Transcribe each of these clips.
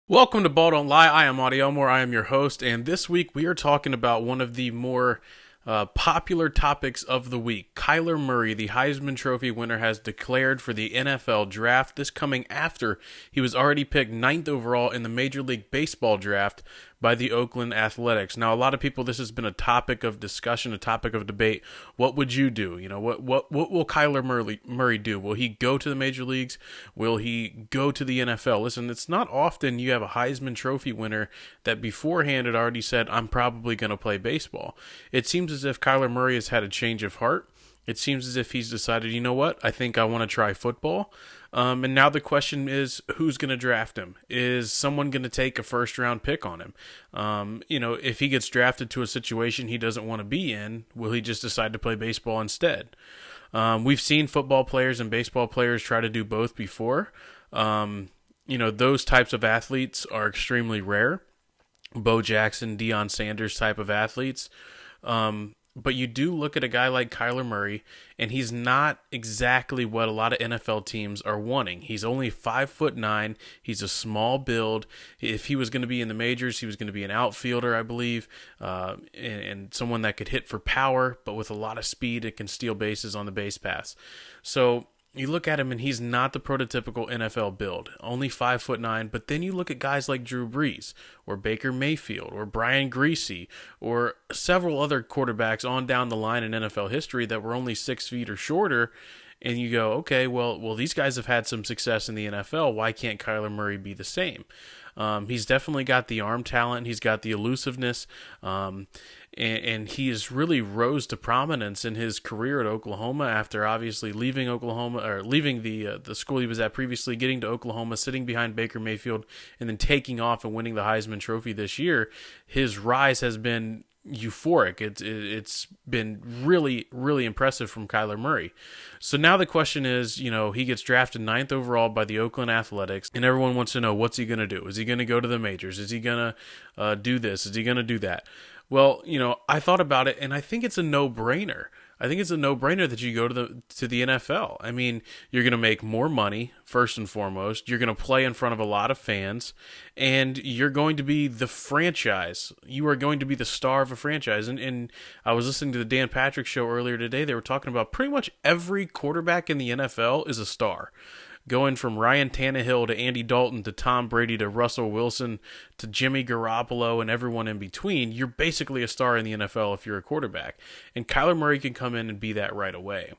Welcome to Ball Don't Lie. I am Auty. I am your host, and this week we are talking about one of the more popular topics of the week. Kyler Murray, the Heisman Trophy winner, has declared for the NFL Draft. This coming after he was already picked 9th overall in the Major League Baseball Draft by the Oakland Athletics. Now, a lot of people, this has been a topic of discussion, a topic of debate. What would you do? You know, what will Kyler Murray do? Will he go to the major leagues? Will he go to the NFL? Listen, it's not often you have a Heisman Trophy winner that beforehand had already said, I'm probably going to play baseball. It seems as if Kyler Murray has had a change of heart. It seems as if he's decided, you know what, I think I want to try football. And now the question is, who's going to draft him? Is someone going to take a first-round pick on him? If he gets drafted to a situation he doesn't want to be in, will he just decide to play baseball instead? We've seen football players and baseball players try to do both before. Those types of athletes are extremely rare. Bo Jackson, Deion Sanders type of athletes. But you do look at a guy like Kyler Murray, and he's not exactly what a lot of NFL teams are wanting. He's only 5'9". He's a small build. If he was going to be in the majors, he was going to be an outfielder, I believe, and someone that could hit for power, but with a lot of speed and can steal bases on the base paths. So you look at him, and he's not the prototypical NFL build, only 5'9". But then you look at guys like Drew Brees or Baker Mayfield or Brian Griese or several other quarterbacks on down the line in NFL history that were only 6 feet or shorter. And you go, okay, well, these guys have had some success in the NFL. Why can't Kyler Murray be the same? He's definitely got the arm talent. He's got the elusiveness. And he has really rose to prominence in his career at Oklahoma after obviously leaving Oklahoma, or leaving the school he was at previously, getting to Oklahoma, sitting behind Baker Mayfield, and then taking off and winning the Heisman Trophy this year. His rise has been euphoric. It's been really, really impressive from Kyler Murray. So now the question is, he gets drafted 9th overall by the Oakland Athletics, and everyone wants to know, what's he going to do? Is he going to go to the majors? Is he going to do this? Is he going to do that? Well, I thought about it, and I think it's a no-brainer. I think it's a no-brainer that you go to the NFL. I mean, you're going to make more money, first and foremost. You're going to play in front of a lot of fans, and you're going to be the franchise. You are going to be the star of a franchise. And I was listening to the Dan Patrick Show earlier today. They were talking about pretty much every quarterback in the NFL is a star. Going from Ryan Tannehill to Andy Dalton to Tom Brady to Russell Wilson to Jimmy Garoppolo and everyone in between, you're basically a star in the NFL if you're a quarterback. And Kyler Murray can come in and be that right away.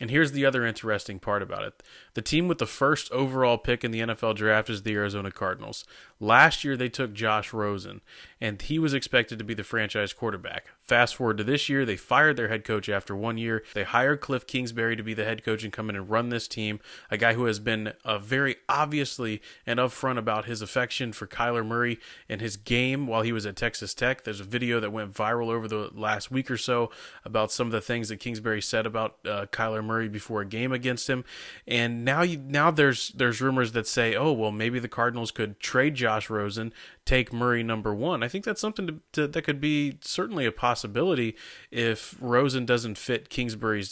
And here's the other interesting part about it. The team with the first overall pick in the NFL draft is the Arizona Cardinals. Last year, they took Josh Rosen, and he was expected to be the franchise quarterback. Fast forward to this year, they fired their head coach after 1 year. They hired Cliff Kingsbury to be the head coach and come in and run this team, a guy who has been very obviously and upfront about his affection for Kyler Murray and his game while he was at Texas Tech. There's a video that went viral over the last week or so about some of the things that Kingsbury said about Kyler Murray before a game against him. And now there's rumors that say, oh, well, maybe the Cardinals could trade Josh Rosen, take Murray number 1. I think that's something that could be certainly a possibility if Rosen doesn't fit Kingsbury's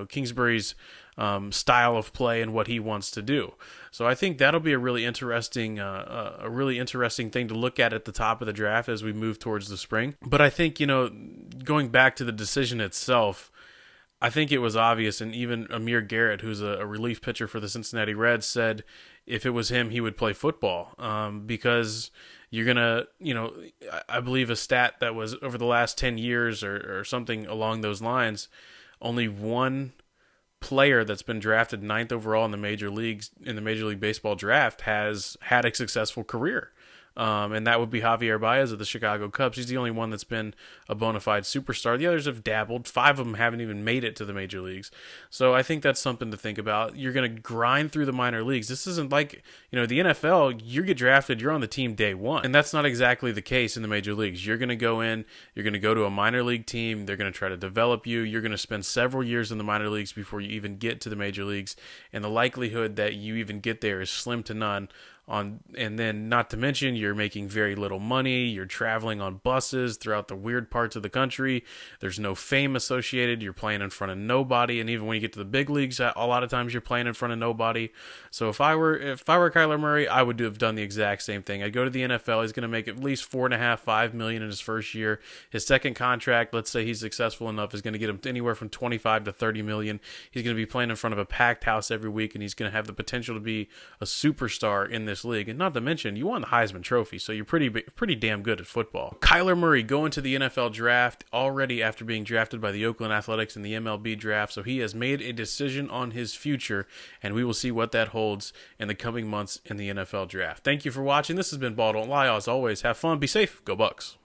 Kingsbury's style of play and what he wants to do. So I think that'll be a really interesting thing to look at the top of the draft as we move towards the spring. But I think, going back to the decision itself, I think it was obvious, and even Amir Garrett, who's a relief pitcher for the Cincinnati Reds, said if it was him, he would play football because you're going to, I believe a stat that was over the last 10 years or something along those lines, only one player that's been drafted 9th overall in the Major League Baseball draft has had a successful career. And that would be Javier Baez of the Chicago Cubs. He's the only one that's been a bona fide superstar. The others have dabbled. 5 of them haven't even made it to the major leagues. So I think that's something to think about. You're going to grind through the minor leagues. This isn't like, the NFL, you get drafted, you're on the team day one. And that's not exactly the case in the major leagues. You're going to go in, you're going to go to a minor league team. They're going to try to develop you. You're going to spend several years in the minor leagues before you even get to the major leagues. And the likelihood that you even get there is slim to none. And then not to mention you're making very little money. You're traveling on buses throughout the weird parts of the country. There's no fame associated. You're playing in front of nobody, and even when you get to the big leagues, a lot of times you're playing in front of nobody. So if I were Kyler Murray, I would have done the exact same thing. I'd go to the NFL. He's going to make at least $4.5 million in his first year. His second contract, let's say he's successful enough, is going to get him anywhere from 25 to 30 million. He's going to be playing in front of a packed house every week, and he's going to have the potential to be a superstar in this league. And not to mention, you won the Heisman Trophy, so you're pretty damn good at football. Kyler Murray going to the NFL Draft already after being drafted by the Oakland Athletics in the MLB Draft, so he has made a decision on his future, and we will see what that holds in the coming months in the NFL Draft. Thank you for watching. This has been Ball Don't Lie. As always, have fun, be safe, go Bucks.